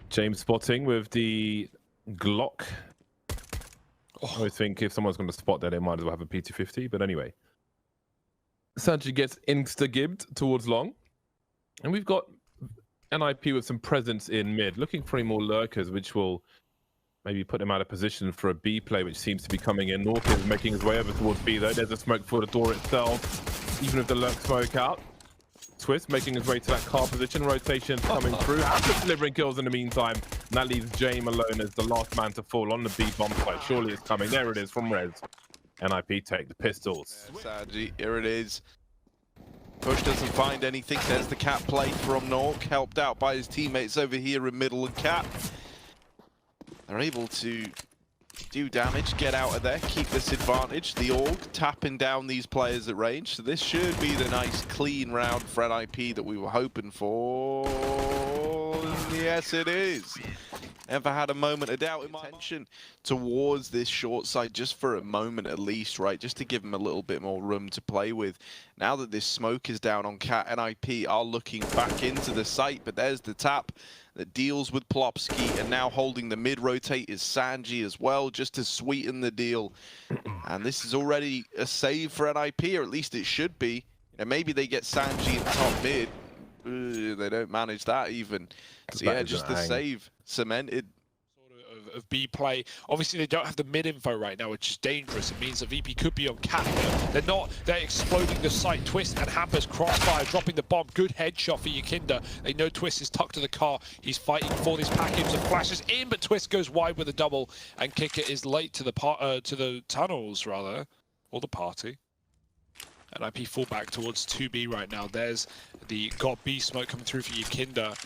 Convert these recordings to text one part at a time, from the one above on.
James spotting with the Glock. I always think if someone's going to spot there, they might as well have a P250. But anyway, Zachy gets insta-gibbed towards long. And we've got NIP with some presence in mid, looking for any more lurkers, which will maybe put him out of position for a B play, which seems to be coming in. North is making his way over towards B, though. There's a smoke for the door itself, even with the lurk smoke out. Twist making his way to that car position, rotation coming through. After delivering kills in the meantime, and that leaves James alone as the last man to fall on the B bomb site. Surely it's coming. There it is from Rez. NIP take the pistols. Zachy, here it is. Push doesn't find anything. There's the cat play from Nork, helped out by his teammates over here in middle and cat. They're able to do damage, get out of there, keep this advantage. The Org tapping down these players at range. So this should be the nice clean round for NIP that we were hoping for. Yes, it is. Never had a moment of doubt in my attention towards this short side, just for a moment at least, right? Just to give them a little bit more room to play with. Now that this smoke is down on cat, NIP are looking back into the site, but there's the tap that deals with Plopsky, and now holding the mid rotate is Zachy as well, just to sweeten the deal. And this is already a save for NIP, or at least it should be. And maybe they get Zachy in top mid. They don't manage that even. So yeah, just the save cemented. Of B play. Obviously, they don't have the mid info right now, which is dangerous. It means that VP could be on cat. They're exploding the site. Twist and Hampers crossfire, dropping the bomb. Good headshot for Yakinda. They know Twist is tucked to the car. He's fighting for this package that flashes in, but Twist goes wide with a double, and Kicker is late to the tunnels rather, or the party. NIP fall back towards 2B right now. There's the God B smoke coming through for Yakinda.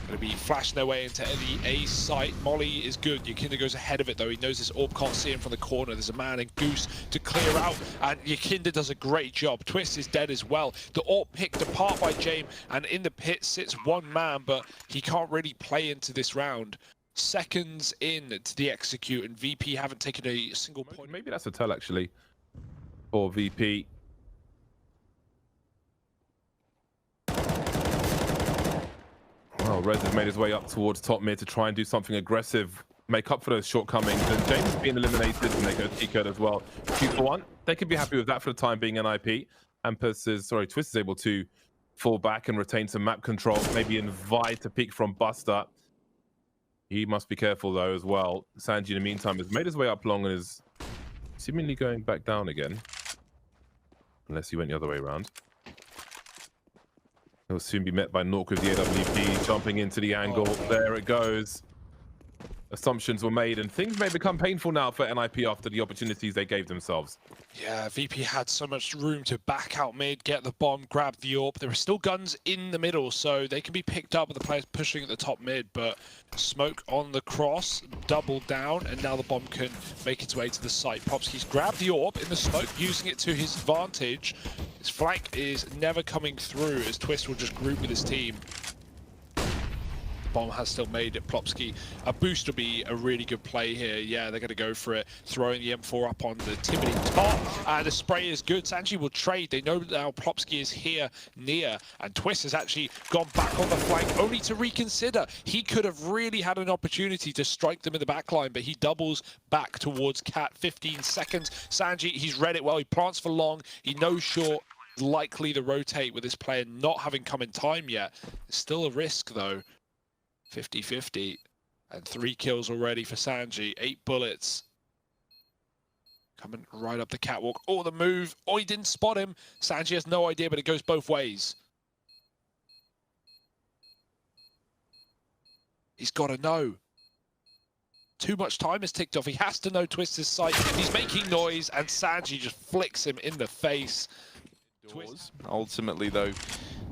Going to be flashing their way into the A site. Molly is good. Yakinda goes ahead of it though. He knows this orb can't see him from the corner. There's a man in Goose to clear out, and Yakinda does a great job. Twist is dead as well. The orb picked apart by James, and in the pit sits one man, but he can't really play into this round. Seconds in to the execute, and VP haven't taken a single point. Maybe that's a tell actually for VP. Well, Rez has made his way up towards top mid to try and do something aggressive, make up for those shortcomings. And James is being eliminated, and they go T-code as well. 2-for-1. They could be happy with that for the time being. NIP. And Twist is able to fall back and retain some map control. Maybe invite a peek from Buster. He must be careful though as well. Zachy, in the meantime, has made his way up long and is seemingly going back down again, unless he went the other way around. He'll soon be met by Nork with the AWP, jumping into the angle. There it goes. Assumptions were made, and things may become painful now for NIP after the opportunities they gave themselves. Yeah, VP had so much room to back out mid, get the bomb, grab the AWP. There are still guns in the middle, so they can be picked up with the players pushing at the top mid, but smoke on the cross, double down, and now the bomb can make its way to the site. Popsky's grabbed the AWP in the smoke, using it to his advantage. His flank is never coming through as Twist will just group with his team. Bomb has still made it. Plopsky, a boost will be a really good play here. Yeah, they're going to go for it, throwing the M4 up on the Timothy top, and the spray is good. Zachy will trade. They know now Plopsky is here near, and Twist has actually gone back on the flank, only to reconsider. He could have really had an opportunity to strike them in the back line, but he doubles back towards Cat. 15 seconds. Zachy, he's read it well. He plants for long. He knows short. Likely to rotate with this player not having come in time yet. It's still a risk though. 50-50, and 3 kills already for Zachy. 8 bullets. Coming right up the catwalk. Oh, the move. Oh, he didn't spot him. Zachy has no idea, but it goes both ways. He's got to know. Too much time has ticked off. He has to know Twist's sight. He's making noise, and Zachy just flicks him in the face. Twist. Ultimately, though,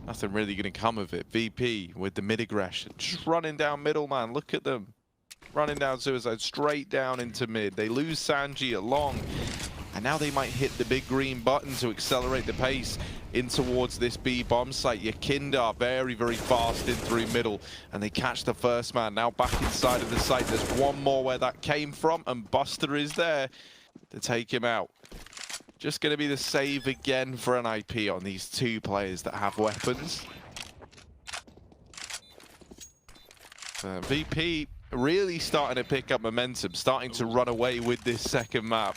nothing really going to come of it. VP with the mid-aggression, just running down middle, man. Look at them. Running down suicide, straight down into mid. They lose Zachy at long, and now they might hit the big green button to accelerate the pace in towards this B bomb site. Yakinda very, very fast in through middle, and they catch the first man. Now back inside of the site. There's one more where that came from, and Buster is there to take him out. Just going to be the save again for NIP on these 2 players that have weapons. VP really starting to pick up momentum, starting to run away with this second map.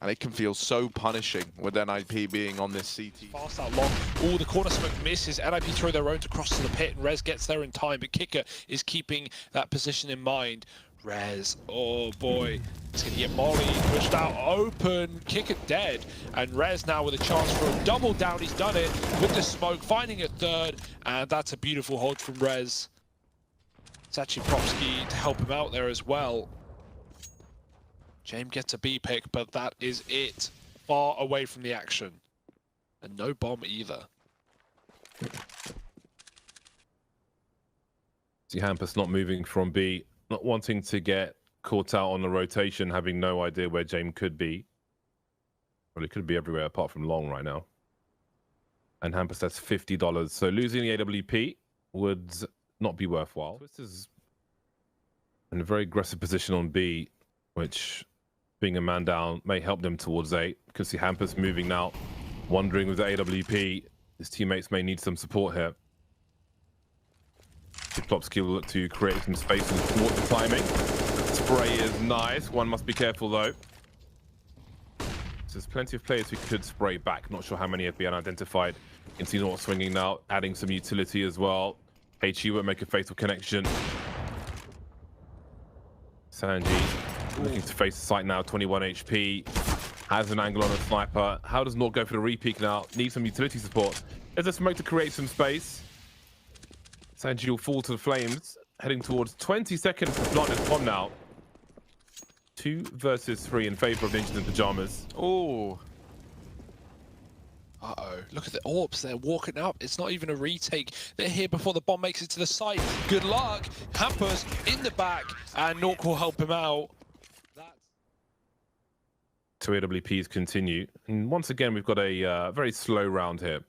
And it can feel so punishing with NIP being on this CT. Fast out long. Oh, the corner smoke misses. NIP throw their own to cross to the pit, and Rez gets there in time, but Kicker is keeping that position in mind. Rez, oh boy, he's going to get Molly pushed out open, Kicker dead, and Rez now with a chance for a double down. He's done it with the smoke, finding a third, and that's a beautiful hold from Rez. Zachy Propsky to help him out there as well. James gets a B pick, but that is it. Far away from the action. And no bomb either. See Hampus not moving from B, not wanting to get caught out on the rotation, having no idea where James could be. Well, he could be everywhere apart from long right now. And Hampus has $50, so losing the AWP would not be worthwhile. Twist is in a very aggressive position on B, which, being a man down, may help them towards A. You can see Hampus moving now, wondering with the AWP, his teammates may need some support here. Plopsky will look to create some space and thwart the timing. Spray is nice. One must be careful though. So there's plenty of players who could spray back. Not sure how many have been identified. You can see North swinging now, adding some utility as well. HE won't make a fatal connection. Sanji looking to face the site now, 21 HP. Has an angle on a sniper. How does North go for the re-peek now? Needs some utility support. There's a smoke to create some space. Sanji will fall to the flames, heading towards 20 seconds to plant his bomb now. 2 versus 3 in favor of Ninjas in Pajamas. Oh. Uh-oh. Look at the orbs. They're walking up. It's not even a retake. They're here before the bomb makes it to the site. Good luck. Hampers in the back, and Nork will help him out. Two AWPs continue. And once again, we've got a very slow round here.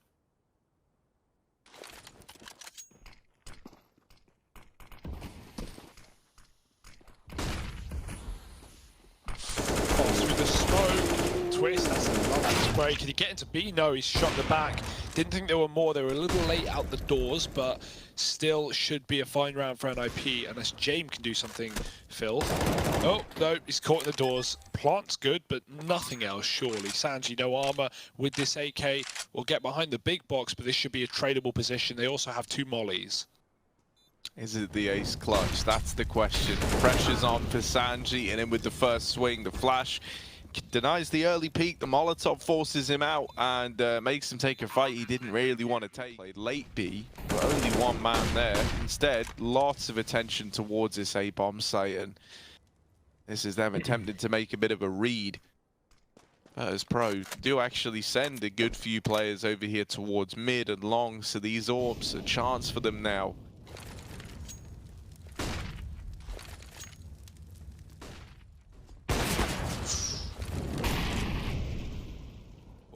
Twist, that's a lovely spray. Can he get into B? No, he's shot the back. Didn't think there were more. They were a little late out the doors, but still should be a fine round for NIP, unless James can do something, Phil. Oh, no, he's caught in the doors. Plant's good, but nothing else, surely. Sanji, no armor with this AK. Will get behind the big box, but this should be a tradable position. They also have 2 mollies. Is it the ace clutch? That's the question. Pressure's on for Sanji, and then with the first swing, the flash denies the early peek. The Molotov forces him out and makes him take a fight he didn't really want to take. Played late B, but only 1 man there. Instead, lots of attention towards this A bomb site, and this is them attempting to make a bit of a read. As Pro do actually send a good few players over here towards mid and long, so these orbs, a chance for them now.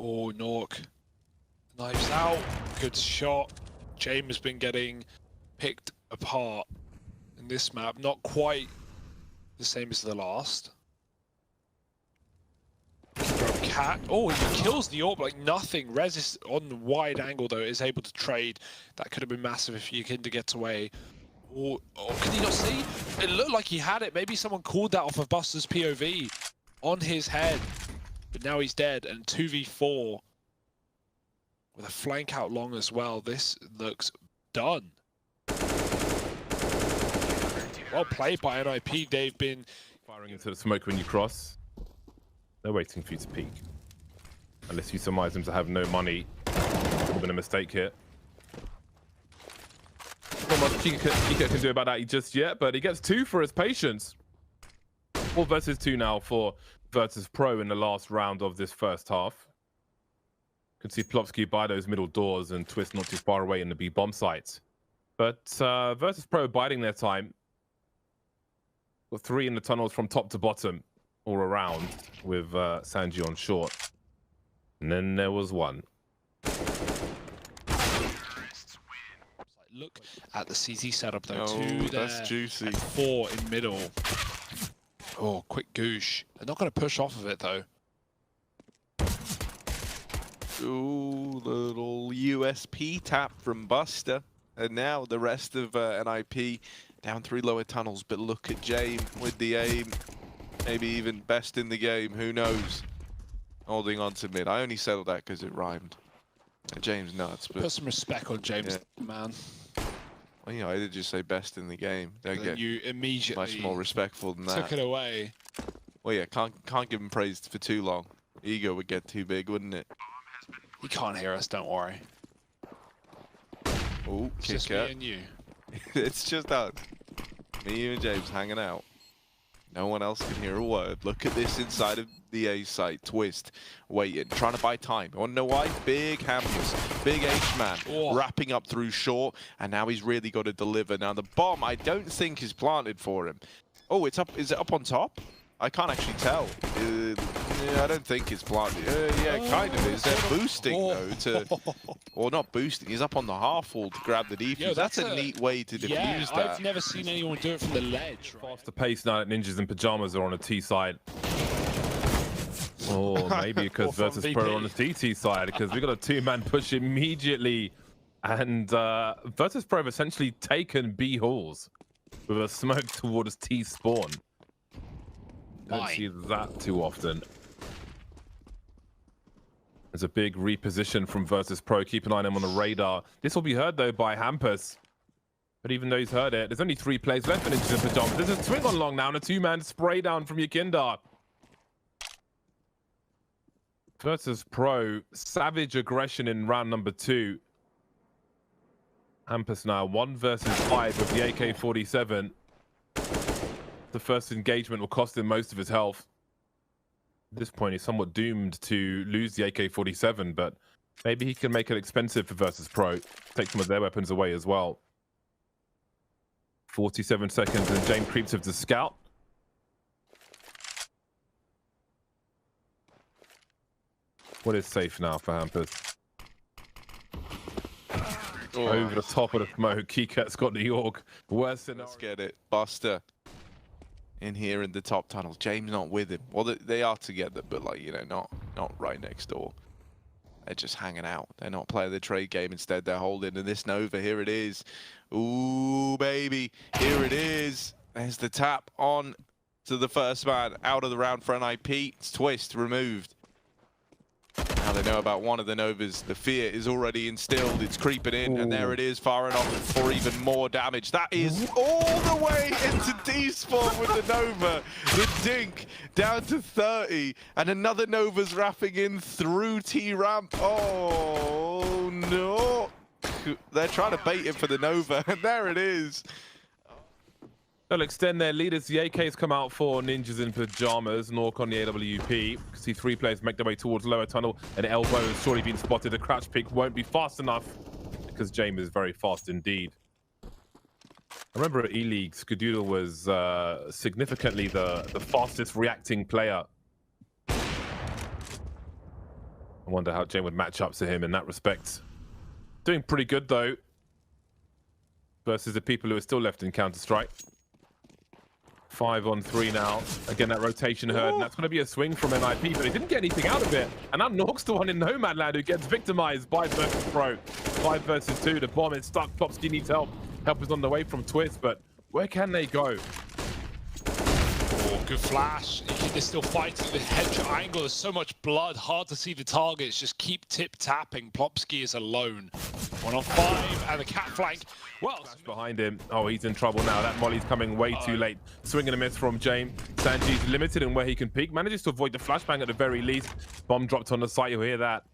Oh, Nork. Knives out. Good shot. James has been getting picked apart in this map. Not quite the same as the last. Cat. Oh, he kills the orb like nothing. Rez is on the wide angle, though, is able to trade. That could have been massive if Yakinda gets away. Oh, can he not see? It looked like he had it. Maybe someone called that off of Buster's POV on his head. But now he's dead, and 2v4 with a flank out long as well. This looks done. Well played by NIP. They've been firing into the smoke when you cross. They're waiting for you to peek. Unless you surmise them to have no money. Would have been a mistake here. Not much Kika can do about that just yet, but he gets 2 for his patience. 4 versus 2 now for Virtus Pro in the last round of this first half. You can see Plopsky by those middle doors and Twist not too far away in the B bomb site. But Virtus Pro biding their time. Got 3 in the tunnels from top to bottom, all around, with Sanji on short. And then there was 1. Look at the CT setup though. Oh, 2 there, that's juicy. and 4 in middle. Oh, quick goosh. They're not going to push off of it, though. Ooh, little USP tap from Buster. And now the rest of NIP down 3 lower tunnels. But look at James with the aim. Maybe even best in the game. Who knows? Holding on to mid. I only settled that because it rhymed. James nuts. But Put some respect on James, man. well, you know, I did just say best in the game. Don't get You immediately much more respectful than that. took it away. Well, yeah, can't give him praise for too long. Ego would get too big, wouldn't it? He can't hear us, don't worry. Oh, It's just kick me and you. It's just us. Me, you, and James hanging out. No one else can hear a word. Look at this inside of the A site. Twist, waiting, trying to buy time. You want to know why? Big hammers, big H-man, wrapping up through short, and now he's really got to deliver. Now the bomb, I don't think is planted for him. Oh, it's up. Is it up on top? I can't actually tell. Yeah, I don't think it's planted. Yeah, kind of is. They're boosting though to, or not boosting. He's up on the half wall to grab the defuse. Yo, that's a neat way to defuse that. I've never seen anyone do it from the ledge. Faster pace now that Ninjas in Pajamas are on a T side. Or maybe because Virtus Pro are on the TT side, because we got a 2-man push immediately. And Virtus Pro have essentially taken B halls with a smoke towards T spawn. Don't see that too often. There's a big reposition from Virtus Pro. Keep an eye on him on the radar. This will be heard though by Hampus. But even though he's heard it, there's only 3 players left for Ninjas in Pajamas. There's a swing on long now and a 2-man spray down from Yakinda. Virtus Pro, savage aggression in round number 2. Hampus now 1 versus 5 with the AK-47. The first engagement will cost him most of his health. At this point, he's somewhat doomed to lose the AK-47, but maybe he can make it expensive for Virtus Pro. Take some of their weapons away as well. 47 seconds, and James creeps with the scout. What is safe now for Hampus? Oh. Over the top of the smoke. Keycat's got New York. Worse than. Let's get it. Buster in here in the top tunnel. James not with him. Well, they are together, but like, you know, not right next door. They're just hanging out. They're not playing the trade game. Instead, they're holding. And this Nova, here it is. Ooh, baby. Here it is. There's the tap on to the first man out of the round for NIP. It's Twist removed. Now they know about one of the Novas. The fear is already instilled. It's creeping in, and there it is, far enough for even more damage. That is all the way into D-spawn with the Nova. The dink down to 30, and another Nova's wrapping in through T-ramp. Oh, no. They're trying to bait him for the Nova, and there it is. They'll extend their lead as the AKs come out for Ninjas in Pajamas. Nork on the AWP. See 3 players make their way towards lower tunnel. An elbow has surely been spotted. The crouch pick won't be fast enough because James is very fast indeed. I remember at E-League, Skadoodle was significantly the fastest reacting player. I wonder how James would match up to him in that respect. Doing pretty good though versus the people who are still left in Counter-Strike. 5 on 3 now. Again, that rotation heard, and that's going to be a swing from MIP, but he didn't get anything out of it. And now Nork's the one in Nomad Land who gets victimized by Virtus Pro. 5 versus 2. The bomb is stuck. Plopsky needs help. Help is on the way from Twist, but where can they go? Oh, good flash. They're still fighting the headshot angle. There's so much blood. Hard to see the targets. Just keep tip-tapping. Plopsky is alone. 1 on 5, and the cat flank. Well, behind him. Oh, he's in trouble now. That molly's coming way too late. Swing and a miss from James. Sanji's limited in where he can peek. Manages to avoid the flashbang at the very least. Bomb dropped on the site. You'll hear that.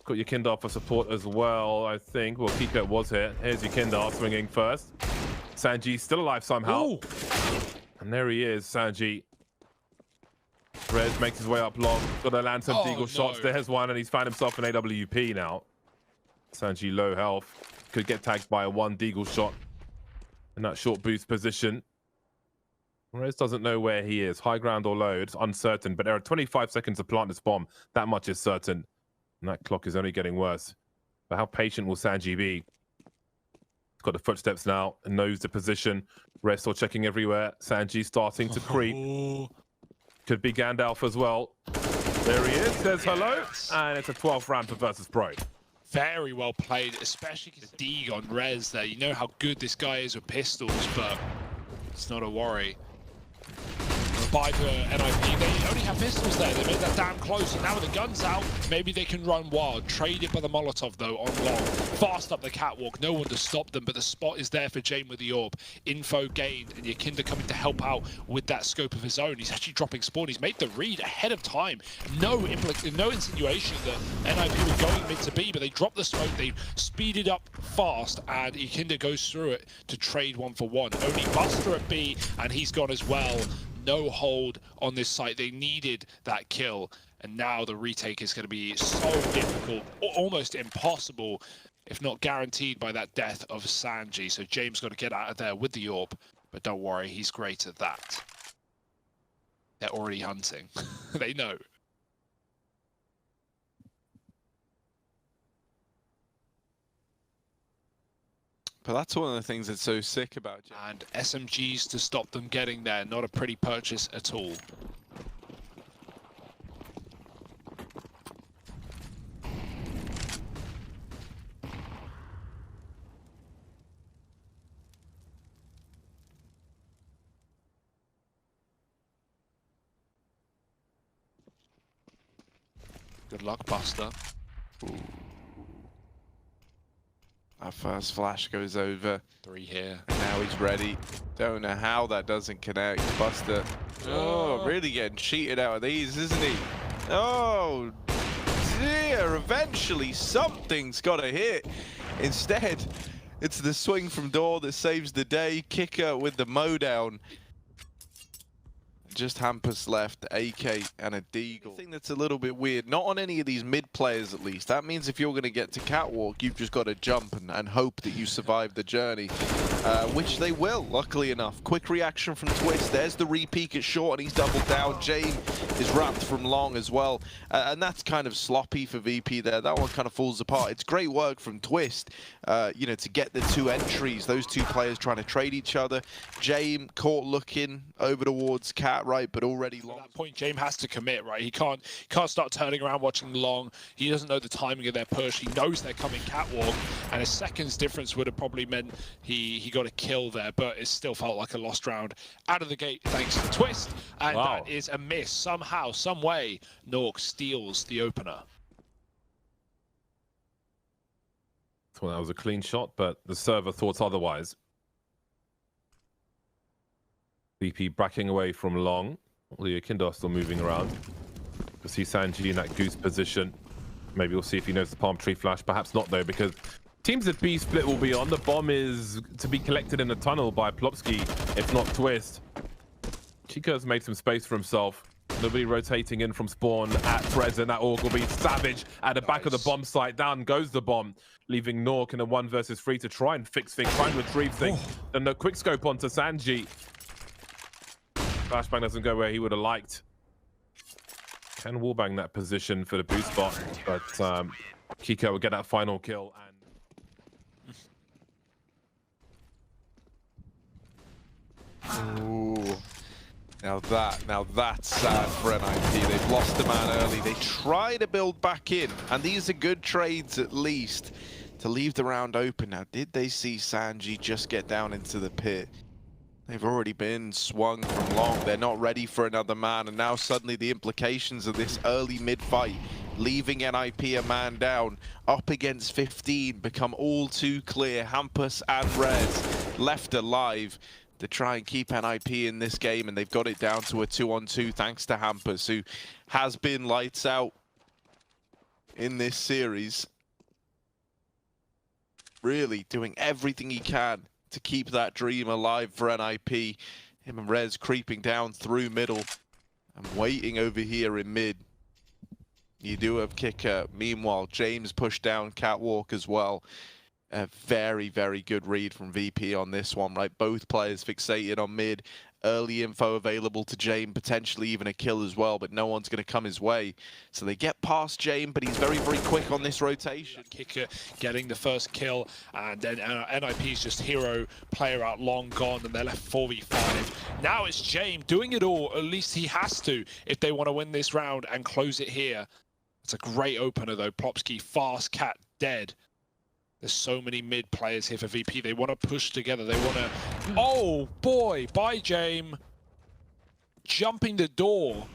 Got Yakinda for support as well, I think. Well, Kiko was here. Here's Yakinda swinging first. Sanji still alive somehow. Ooh. And there he is, Sanji. Rez makes his way up long. Got to land some deagle shots. There's one, and he's found himself an AWP now. Sanji low health. Could get tagged by a 1 deagle shot in that short boost position. Rez doesn't know where he is. High ground or low, it's uncertain. But there are 25 seconds to plant this bomb. That much is certain. And that clock is only getting worse. But how patient will Sanji be? He's got the footsteps now and knows the position. Rez still checking everywhere. Sanji starting to creep. Could be Gandalf as well. There he is. Says hello. And it's a 12th round for Virtus Pro. Very well played, especially the dig on Rez there. You know how good this guy is with pistols, but it's not a worry. By the NIP, they only have pistols there. They made that damn close, and now with the guns out, maybe they can run wild. Traded by the Molotov, though, on long. Fast up the catwalk, no one to stop them, but the spot is there for Jame with the orb. Info gained, and Yakinda coming to help out with that scope of his own. He's actually dropping spawn. He's made the read ahead of time. No insinuation that NIP were going mid to B, but they dropped the smoke, they speeded up fast, and Yakinda goes through it to trade 1-for-1. Only Buster at B, and he's gone as well. No hold on this site. They needed that kill, and now the retake is going to be so difficult, almost impossible, if not guaranteed by that death of Sanji. So James got to get out of there with the orb, but don't worry, he's great at that. They're already hunting. They know. But that's one of the things that's so sick about Jame. And SMGs to stop them getting there. Not a pretty purchase at all. Good luck, Buster. Ooh. Our first flash goes over. 3 here. And now he's ready. Don't know how that doesn't connect. Buster. Oh, really getting cheated out of these, isn't he? Oh, dear. Eventually, something's got to hit. Instead, it's the swing from door that saves the day. Kicker with the mow down. Just Hampus left, AK and a Deagle. I think that's a little bit weird. Not on any of these mid players, at least. That means if you're going to get to catwalk, you've just got to jump and hope that you survive the journey, which they will, luckily enough. Quick reaction from Twist. There's the re-peek at short, and he's doubled down. Jame is wrapped from long as well, and that's kind of sloppy for VP there. That one kind of falls apart. It's great work from Twist, you know, to get the 2 entries. Those 2 players trying to trade each other. Jame caught looking over towards Cat, right, but already long. At that point, Jame has to commit, right? He can't start turning around watching long. He doesn't know the timing of their push. He knows they're coming catwalk, and a second's difference would have probably meant he got a kill there, but it still felt like a lost round out of the gate thanks to Twist, and that is a miss. Somehow, some way, Nork steals the opener. Well, that was a clean shot, but the server thought otherwise. VP backing away from long. Yakinda still moving around. We'll see Sanji in that goose position. Maybe we'll see if he knows the palm tree flash. Perhaps not, though, because teams at B split will be on. The bomb is to be collected in the tunnel by Plopsky, if not Twist. Chico's made some space for himself. Nobody rotating in from spawn at present. That org will be savage at the back of the bomb site. Down goes the bomb, leaving Nork in a 1 versus 3 to try and fix things, try and retrieve things. Then the quick scope onto Sanji. Flashbang doesn't go where he would have liked. Can wallbang that position for the boost spot, but Kiko will get that final kill. And ooh. Now that's sad for NIP. They've lost a man early. They try to build back in, and these are good trades at least to leave the round open. Now, did they see Sanji just get down into the pit? They've already been swung from long. They're not ready for another man, and now suddenly the implications of this early mid-fight, leaving NIP a man down, up against 15, become all too clear. Hampus and Rez left alive to try and keep NIP in this game, and they've got it down to a 2-on-2 thanks to Hampus, who has been lights out in this series. Really doing everything he can to keep that dream alive for NIP. Him and Rez creeping down through middle and waiting over here in mid. You do have kicker. Meanwhile, James pushed down catwalk as well. A very, very good read from VP on this one, right? Both players fixated on mid. Early info available to Jame, potentially even a kill as well, but no one's going to come his way. So they get past Jame, but he's very, very quick on this rotation. Kicker getting the first kill, and then NIP's just hero player out long gone, and they're left 4v5. Now it's Jame doing it all. At least he has to if they want to win this round and close it here. It's a great opener, though. Plopsky, fast, Cat dead. There's so many mid players here for VP. They want to push together. They want to... Oh, boy. Bye, Jame. Jumping the door.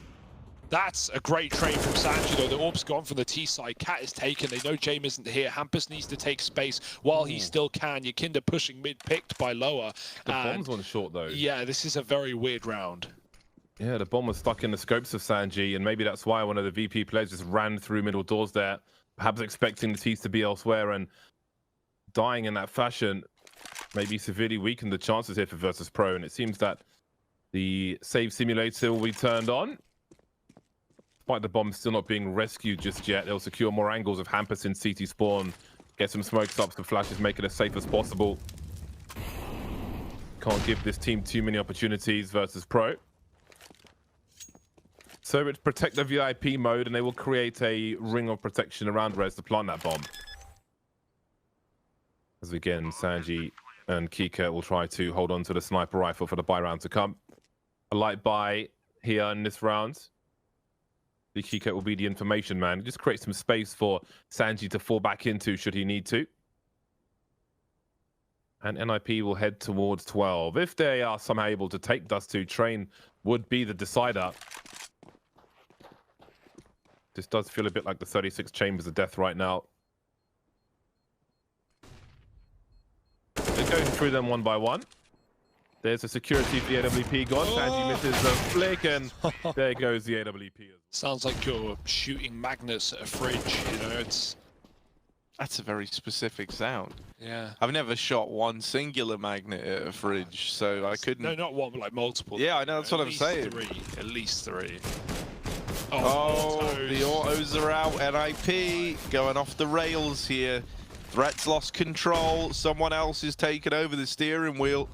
That's a great trade from Zachy, though. The orb's gone from the T side. Cat is taken. They know Jame isn't here. Hampus needs to take space while he still can. Yakinda pushing mid, picked by Lower. The bomb's one short, though. Yeah, this is a very weird round. Yeah, the bomb was stuck in the scopes of Sanji, and maybe that's why one of the VP players just ran through middle doors there, perhaps expecting the T's to be elsewhere, and dying in that fashion maybe severely weakened the chances here for Versus Pro. And it seems that the save simulator will be turned on. Despite the bomb still not being rescued just yet, they'll secure more angles of Hampus in CT spawn, get some smokes up, some flashes, make it as safe as possible. Can't give this team too many opportunities Versus Pro. So it's protect the VIP mode, and they will create a ring of protection around Rez to plant that bomb. As again, Sanji and Kika will try to hold on to the sniper rifle for the buy round to come. A light buy here in this round. The Kika will be the information man. Just create some space for Sanji to fall back into should he need to. And NIP will head towards 12. If they are somehow able to take Dust 2, Train would be the decider. This does feel a bit like the 36 Chambers of Death right now. They're going through them one by one. There's a security for the AWP gone. Sanji misses the flick, and there goes the AWP. Sounds like you're shooting magnets at a fridge, you know, it's... That's a very specific sound. Yeah. I've never shot one singular magnet at a fridge, so I couldn't... No, not one, but like multiple. Yeah, I know, that's what I'm saying. At least three. Oh, the autos are out. NIP going off the rails here. Threat's lost control. Someone else is taking over the steering wheel.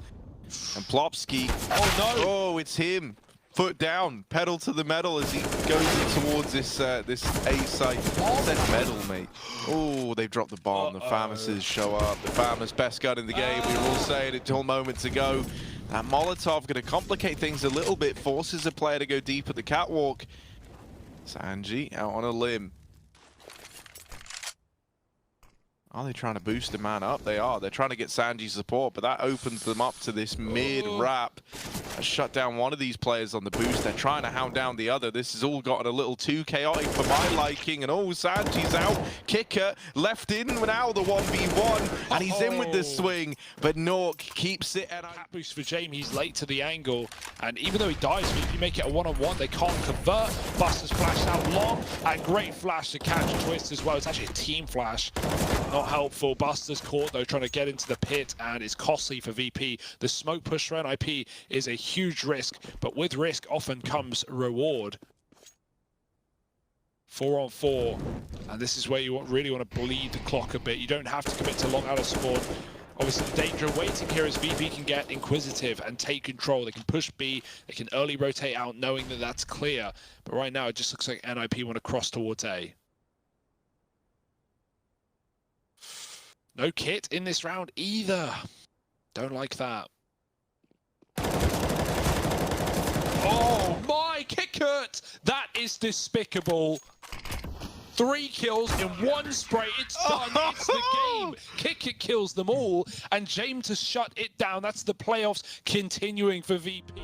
And Plopsky. Oh no! Oh, it's him. Foot down, pedal to the metal as he goes in towards this this A site. Said metal, mate. Oh, they've dropped the bomb. The Famuses show up. The Famus, best gun in the game. We were all saying it till moments ago. That Molotov going to complicate things a little bit. Forces a player to go deep at the catwalk. Sanji out on a limb. Are they trying to boost a man up? They are. They're trying to get Sanji's support, but that opens them up to this mid-wrap. Shut down one of these players on the boost. They're trying to hound down the other. This has all gotten a little too chaotic for my liking. And oh, Sanji's out. Kicker left in now, the 1v1. And he's in with the swing. But Nork keeps it. And Cat boost for Jamie. He's late to the angle. And even though he dies, if you make it a one-on-one, they can't convert. Buster's flashed out long. And great flash to catch Twist as well. It's actually a team flash. Not helpful. Buster's caught though, trying to get into the pit, and it's costly for VP. The smoke push for NIP is a huge risk, but with risk often comes reward. 4-on-4, and this is where you really want to bleed the clock a bit. You don't have to commit to long out of spawn. Obviously, the danger waiting here is VP can get inquisitive and take control. They can push B, they can early rotate out knowing that that's clear. But right now, it just looks like NIP want to cross towards A. No kit in this round either. Don't like that. Oh my, Kickert! That is despicable. 3 kills in 1 spray. It's done. It's the game. Kickert kills them all, and James has shut it down. That's the playoffs continuing for VP.